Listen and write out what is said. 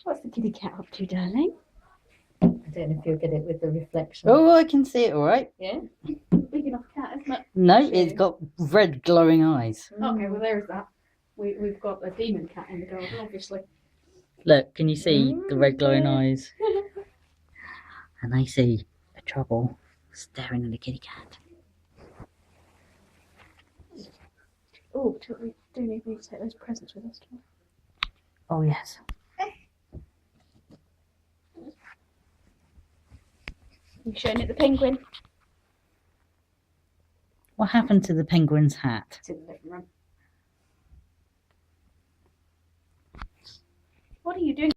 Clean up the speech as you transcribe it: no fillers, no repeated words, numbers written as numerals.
What's the kitty cat up to, darling? I don't know if you'll get it with the reflection. Oh, I can see it all right. Yeah? Big enough cat, isn't it? No, it's got red glowing eyes. Okay, well there's that. We've got a demon cat in the garden, obviously. Look, can you see the red glowing eyes? And I see a trouble staring at the kitty cat. Oh, we do need to take those presents with us, don't we? Oh, yes. You showing it the penguin? What happened to the penguin's hat? It's in the living room. What are you doing?